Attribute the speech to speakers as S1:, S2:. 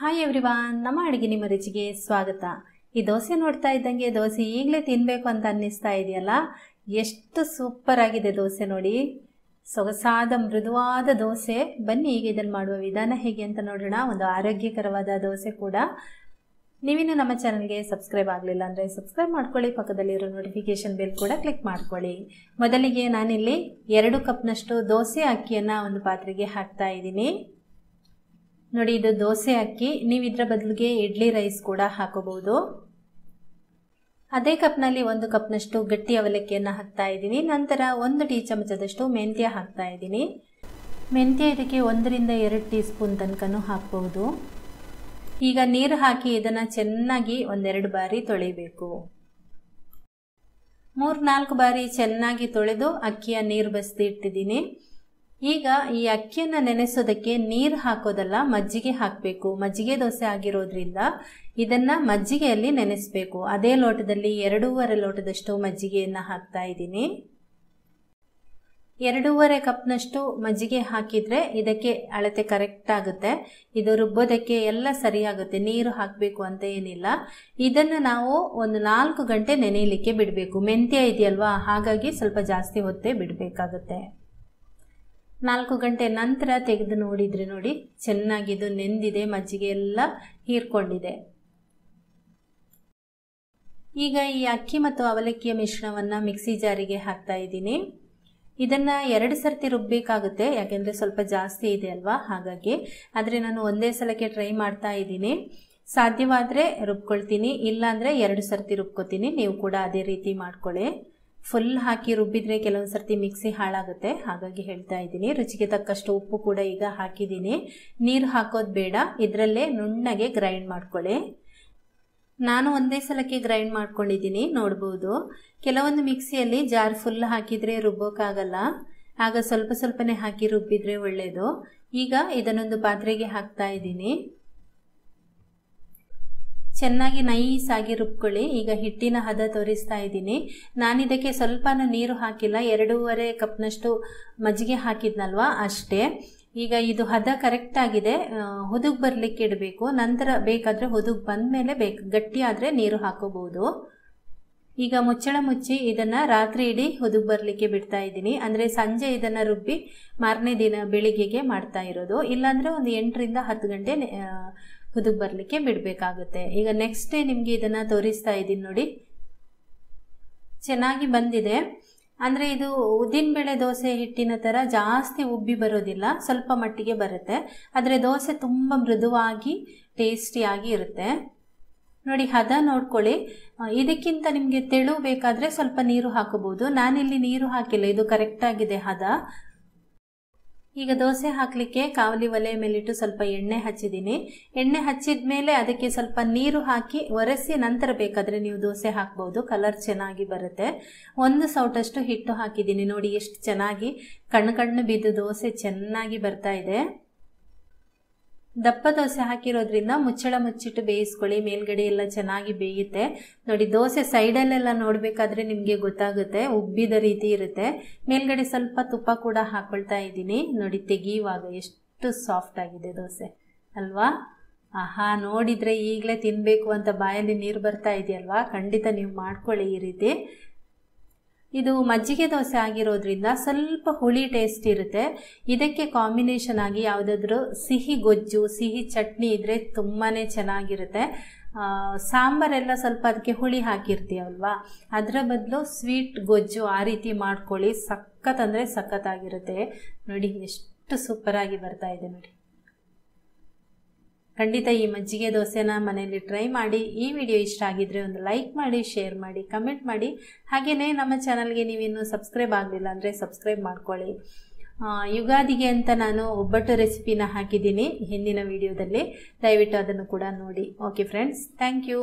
S1: Hi everyone, ನಮ್ಮ ಅಡುಗೆ ನಿಮ್ಮ ರುಚಿಗೆ ಸ್ವಾಗತ. ಈ ದೋಸೆ ನೋಡ್ತಾ ಇದ್ದಂಗೆ ದೋಸೆ ಈಗಲೇ ತಿನ್ನಬೇಕು ಅಂತ ಅನ್ನಿಸ್ತಾ ಇದೆಯಲ್ಲ. ಎಷ್ಟು ಸೂಪರ್ ಆಗಿದೆ ದೋಸೆ ನೋಡಿ. ಸೊಗಸಾದ ಮೃದುವಾದ ದೋಸೆ. ಬನ್ನಿ ಈಗ ಇದನ್ನು ಮಾಡುವ ವಿಧಾನ ಹೇಗೆ ಅಂತ ನೋಡೋಣ. ಒಂದು ಆರೋಗ್ಯಕರವಾದ ದೋಸೆ ಕೂಡ. ನೀವಿನ್ನು ನಮ್ಮ ಚಾನಲ್ಗೆ ಸಬ್ಸ್ಕ್ರೈಬ್ ಆಗಲಿಲ್ಲ ಅಂದರೆ ಸಬ್ಸ್ಕ್ರೈಬ್ ಮಾಡ್ಕೊಳ್ಳಿ. ಪಕ್ಕದಲ್ಲಿರೋ ನೋಟಿಫಿಕೇಶನ್ ಬೆಲ್ ಕೂಡ ಕ್ಲಿಕ್ ಮಾಡ್ಕೊಳ್ಳಿ. ಮೊದಲಿಗೆ ನಾನಿಲ್ಲಿ 2 ಕಪ್ನಷ್ಟು ದೋಸೆ ಅಕ್ಕಿಯನ್ನು ಒಂದು ಪಾತ್ರೆಗೆ ಹಾಕ್ತಾ ಇದ್ದೀನಿ. ನೋಡಿ, ಇದು ದೋಸೆ ಅಕ್ಕಿ. ನೀವು ಇದರ ಬದಲಿಗೆ ಇಡ್ಲಿ ರೈಸ್ ಕೂಡ ಹಾಕೋಬಹುದು. ಅದೇ ಕಪ್ನಲ್ಲಿ 1 ಕಪ್ನಷ್ಟು ಗಟ್ಟಿ ಅವಲಕ್ಕಿಯನ್ನು ಹಾಕ್ತಾ ಇದ್ದೀನಿ. ನಂತರ 1 ಟೀ ಚಮಚದಷ್ಟು ಮೆಂತ್ಯ ಹಾಕ್ತಾ ಇದ್ದೀನಿ. ಮೆಂತ್ಯ ಇದಕ್ಕೆ 1 ರಿಂದ 2 ಟೀ ಸ್ಪೂನ್ ತನಕನೂ ಹಾಕಬಹುದು. ಈಗ ನೀರು ಹಾಕಿ ಇದನ್ನು ಚೆನ್ನಾಗಿ 1-2 ಬಾರಿ ತೊಳಿಬೇಕು. 3-4 ಬಾರಿ ಚೆನ್ನಾಗಿ ತೊಳೆದು ಅಕ್ಕಿಯ ನೀರು ಬಸಿದು ಇಟ್ಟಿದ್ದೀನಿ. ಈಗ ಈ ಅಕ್ಕಿಯನ್ನು ನೆನೆಸೋದಕ್ಕೆ ನೀರು ಹಾಕೋದಲ್ಲ, ಮಜ್ಜಿಗೆ ಹಾಕಬೇಕು. ಮಜ್ಜಿಗೆ ದೋಸೆ ಆಗಿರೋದ್ರಿಂದ ಇದನ್ನು ಮಜ್ಜಿಗೆಯಲ್ಲಿ ನೆನೆಸಬೇಕು. ಅದೇ ಲೋಟದಲ್ಲಿ 2.5 ಲೋಟದಷ್ಟು ಮಜ್ಜಿಗೆಯನ್ನು ಹಾಕ್ತಾ ಇದ್ದೀನಿ. 2.5 ಕಪ್ನಷ್ಟು ಮಜ್ಜಿಗೆ ಹಾಕಿದರೆ ಇದಕ್ಕೆ ಅಳತೆ ಕರೆಕ್ಟ್ ಆಗುತ್ತೆ. ಇದು ರುಬ್ಬೋದಕ್ಕೆ ಎಲ್ಲ ಸರಿಯಾಗುತ್ತೆ. ನೀರು ಹಾಕಬೇಕು ಅಂತ ಏನಿಲ್ಲ. ಇದನ್ನು ನಾವು ಒಂದು 4 ಗಂಟೆ ನೆನೆಯಲಿಕ್ಕೆ ಬಿಡಬೇಕು. ಮೆಂತ್ಯ ಇದೆಯಲ್ವಾ, ಹಾಗಾಗಿ ಸ್ವಲ್ಪ ಜಾಸ್ತಿ ಹೊತ್ತೇ ಬಿಡಬೇಕಾಗುತ್ತೆ. 4 ಗಂಟೆ ನಂತರ ತೆಗೆದು ನೋಡಿದರೆ ನೋಡಿ, ಚೆನ್ನಾಗಿದು ನೆಂದಿದೆ, ಮಜ್ಜಿಗೆ ಎಲ್ಲ ಹೀರ್ಕೊಂಡಿದೆ. ಈಗ ಈ ಅಕ್ಕಿ ಮತ್ತು ಅವಲಕ್ಕಿಯ ಮಿಶ್ರಣವನ್ನು ಮಿಕ್ಸಿ ಜಾರಿಗೆ ಹಾಕ್ತಾ ಇದ್ದೀನಿ. ಇದನ್ನು 2 ಸರ್ತಿ ರುಬ್ಬಬೇಕಾಗುತ್ತೆ, ಯಾಕೆಂದರೆ ಸ್ವಲ್ಪ ಜಾಸ್ತಿ ಇದೆ ಅಲ್ವಾ, ಹಾಗಾಗಿ. ಆದರೆ ನಾನು ಒಂದೇ ಸಲಕ್ಕೆ ಟ್ರೈ ಮಾಡ್ತಾ ಇದ್ದೀನಿ. ಸಾಧ್ಯವಾದರೆ ರುಬ್ಕೊಳ್ತೀನಿ, ಇಲ್ಲಾಂದರೆ 2 ಸರ್ತಿ ರುಬ್ಕೊತೀನಿ. ನೀವು ಕೂಡ ಅದೇ ರೀತಿ ಮಾಡ್ಕೊಳ್ಳಿ. ಫುಲ್ ಹಾಕಿ ರುಬ್ಬಿದ್ರೆ ಕೆಲವೊಂದು ಸರ್ತಿ ಮಿಕ್ಸಿ ಹಾಳಾಗುತ್ತೆ, ಹಾಗಾಗಿ ಹೇಳ್ತಾ ಇದ್ದೀನಿ. ರುಚಿಗೆ ತಕ್ಕಷ್ಟು ಉಪ್ಪು ಕೂಡ ಈಗ ಹಾಕಿದ್ದೀನಿ. ನೀರು ಹಾಕೋದು ಬೇಡ, ಇದರಲ್ಲೇ ನುಣ್ಣಗೆ ಗ್ರೈಂಡ್ ಮಾಡ್ಕೊಳ್ಳಿ. ನಾನು ಒಂದೇ ಸಲಕ್ಕೆ ಗ್ರೈಂಡ್ ಮಾಡ್ಕೊಂಡಿದ್ದೀನಿ, ನೋಡ್ಬೋದು. ಕೆಲವೊಂದು ಮಿಕ್ಸಿಯಲ್ಲಿ ಜಾರ್ ಫುಲ್ ಹಾಕಿದರೆ ರುಬ್ಬೋಕ್ಕಾಗಲ್ಲ, ಆಗ ಸ್ವಲ್ಪ ಸ್ವಲ್ಪನೇ ಹಾಕಿ ರುಬ್ಬಿದ್ರೆ ಒಳ್ಳೆಯದು. ಈಗ ಇದನ್ನೊಂದು ಪಾತ್ರೆಗೆ ಹಾಕ್ತಾ ಇದ್ದೀನಿ. ಚೆನ್ನಾಗಿ ನೈಸಾಗಿ ರುಬ್ಕೊಳ್ಳಿ. ಈಗ ಹಿಟ್ಟಿನ ಹದ ತೋರಿಸ್ತಾ ಇದ್ದೀನಿ. ನಾನಿದಕ್ಕೆ ಸ್ವಲ್ಪ ನೀರು ಹಾಕಿಲ್ಲ, 2.5 ಕಪ್ನಷ್ಟು ಮಜ್ಜಿಗೆ ಹಾಕಿದ್ನಲ್ವಾ, ಅಷ್ಟೇ. ಈಗ ಇದು ಹದ ಕರೆಕ್ಟ್ ಆಗಿದೆ. ಹುದುಗ್ ಬರಲಿಕ್ಕೆ ಇಡಬೇಕು. ನಂತರ ಬೇಕಾದರೆ ಹುದುಗ್ ಬಂದಮೇಲೆ ಗಟ್ಟಿ ಆದರೆ ನೀರು ಹಾಕೋಬಹುದು. ಈಗ ಮುಚ್ಚಳ ಮುಚ್ಚಿ ಇದನ್ನು ರಾತ್ರಿ ಇಡೀ ಹುದುಗ್ ಬರಲಿಕ್ಕೆ ಬಿಡ್ತಾ ಇದ್ದೀನಿ. ಅಂದರೆ ಸಂಜೆ ಇದನ್ನು ರುಬ್ಬಿ ಮಾರನೇ ದಿನ ಬೆಳಿಗ್ಗೆಗೆ ಮಾಡ್ತಾ ಇರೋದು. ಇಲ್ಲಾಂದರೆ ಒಂದು 8 ರಿಂದ 10 ಗಂಟೆ ಹುದುಗ್ ಬರಲಿಕ್ಕೆ ಬಿಡಬೇಕಾಗುತ್ತೆ. ಈಗ ನೆಕ್ಸ್ಟ್ ಡೇ ನಿಮಗೆ ಇದನ್ನು ತೋರಿಸ್ತಾ ಇದ್ದೀನಿ ನೋಡಿ, ಚೆನ್ನಾಗಿ ಬಂದಿದೆ. ಅಂದರೆ ಇದು ಉದ್ದಿನಬೇಳೆ ದೋಸೆ ಹಿಟ್ಟಿನ ಥರ ಜಾಸ್ತಿ ಉಬ್ಬಿ ಬರೋದಿಲ್ಲ, ಸ್ವಲ್ಪ ಮಟ್ಟಿಗೆ ಬರುತ್ತೆ. ಆದರೆ ದೋಸೆ ತುಂಬ ಮೃದುವಾಗಿ ಟೇಸ್ಟಿಯಾಗಿ ಇರುತ್ತೆ. ನೋಡಿ, ಹದ ನೋಡ್ಕೊಳ್ಳಿ. ಇದಕ್ಕಿಂತ ನಿಮಗೆ ತೆಳು ಬೇಕಾದರೆ ಸ್ವಲ್ಪ ನೀರು ಹಾಕೋಬಹುದು. ನಾನಿಲ್ಲಿ ನೀರು ಹಾಕಿಲ್ಲ, ಇದು ಕರೆಕ್ಟಾಗಿದೆ ಹದ. ಈಗ ದೋಸೆ ಹಾಕಲಿಕ್ಕೆ ಕಾವಲಿ ಒಲೆ ಮೇಲಿಟ್ಟು ಸ್ವಲ್ಪ ಎಣ್ಣೆ ಹಚ್ಚಿದ್ದೀನಿ. ಎಣ್ಣೆ ಹಚ್ಚಿದ ಮೇಲೆ ಅದಕ್ಕೆ ಸ್ವಲ್ಪ ನೀರು ಹಾಕಿ ಒರೆಸಿ ನಂತರ ಬೇಕಾದರೆ ನೀವು ದೋಸೆ ಹಾಕ್ಬೋದು. ಕಲರ್ ಚೆನ್ನಾಗಿ ಬರುತ್ತೆ. 1 ಸೌಟಷ್ಟು ಹಿಟ್ಟು ಹಾಕಿದ್ದೀನಿ. ನೋಡಿ ಎಷ್ಟು ಚೆನ್ನಾಗಿ ಕಣ್ಣು ಬಿದ್ದು ದೋಸೆ ಚೆನ್ನಾಗಿ ಬರ್ತಾ ಇದೆ. ದಪ್ಪ ದೋಸೆ ಹಾಕಿರೋದ್ರಿಂದ ಮುಚ್ಚಳ ಮುಚ್ಚಿಟ್ಟು ಬೇಯಿಸ್ಕೊಳ್ಳಿ, ಮೇಲ್ಗಡೆ ಎಲ್ಲ ಚೆನ್ನಾಗಿ ಬೇಯುತ್ತೆ. ನೋಡಿ, ದೋಸೆ ಸೈಡಲ್ಲೆಲ್ಲ ನೋಡಬೇಕಾದ್ರೆ ನಿಮಗೆ ಗೊತ್ತಾಗುತ್ತೆ, ಉಬ್ಬಿದ ರೀತಿ ಇರುತ್ತೆ. ಮೇಲ್ಗಡೆ ಸ್ವಲ್ಪ ತುಪ್ಪ ಕೂಡ ಹಾಕೊಳ್ತಾ ಇದ್ದೀನಿ. ನೋಡಿ, ತೆಗೆಯುವಾಗ ಎಷ್ಟು ಸಾಫ್ಟ್ ಆಗಿದೆ ದೋಸೆ ಅಲ್ವಾ. ಆಹಾ, ನೋಡಿದರೆ ಈಗಲೇ ತಿನ್ನಬೇಕು ಅಂತ ಬಾಯಲ್ಲಿ ನೀರು ಬರ್ತಾ ಇದೆಯಲ್ವಾ. ಖಂಡಿತ ನೀವು ಮಾಡ್ಕೊಳ್ಳಿ ಈ ರೀತಿ. ಇದು ಮಜ್ಜಿಗೆ ದೋಸೆ ಆಗಿರೋದ್ರಿಂದ ಸ್ವಲ್ಪ ಹುಳಿ ಟೇಸ್ಟ್ ಇರುತ್ತೆ. ಇದಕ್ಕೆ ಕಾಂಬಿನೇಷನ್ ಆಗಿ ಯಾವುದಾದ್ರೂ ಸಿಹಿ ಗೊಜ್ಜು, ಸಿಹಿ ಚಟ್ನಿ ಇದ್ದರೆ ತುಂಬಾ ಚೆನ್ನಾಗಿರುತ್ತೆ. ಸಾಂಬಾರೆಲ್ಲ ಸ್ವಲ್ಪ ಅದಕ್ಕೆ ಹುಳಿ ಹಾಕಿರ್ತೀವಲ್ವಾ, ಅದರ ಬದಲು ಸ್ವೀಟ್ ಗೊಜ್ಜು ಆ ರೀತಿ ಮಾಡ್ಕೊಳ್ಳಿ. ಸಖತ್ ಅಂದರೆ ಸಖತ್ತಾಗಿರುತ್ತೆ. ನೋಡಿ ಎಷ್ಟು ಸೂಪರಾಗಿ ಬರ್ತಾ ಇದೆ ನೋಡಿ. ಖಂಡಿತ ಈ ಮಜ್ಜಿಗೆ ದೋಸೆನ ಮನೆಯಲ್ಲಿ ಟ್ರೈ ಮಾಡಿ. ಈ ವಿಡಿಯೋ ಇಷ್ಟ ಆಗಿದ್ರೆ ಒಂದು ಲೈಕ್ ಮಾಡಿ, ಶೇರ್ ಮಾಡಿ, ಕಮೆಂಟ್ ಮಾಡಿ. ಹಾಗೆಯೇ ನಮ್ಮ ಚಾನಲ್ಗೆ ನೀವಿನ್ನೂ ಸಬ್ಸ್ಕ್ರೈಬ್ ಆಗಲಿಲ್ಲ ಅಂದರೆ ಸಬ್ಸ್ಕ್ರೈಬ್ ಮಾಡ್ಕೊಳ್ಳಿ. ಯುಗಾದಿಗೆ ಅಂತ ನಾನು ಒಬ್ಬಟ್ಟು ರೆಸಿಪಿನ ಹಾಕಿದ್ದೀನಿ ಹಿಂದಿನ ವಿಡಿಯೋದಲ್ಲಿ, ದಯವಿಟ್ಟು ಅದನ್ನು ಕೂಡ ನೋಡಿ. Okay friends, thank you.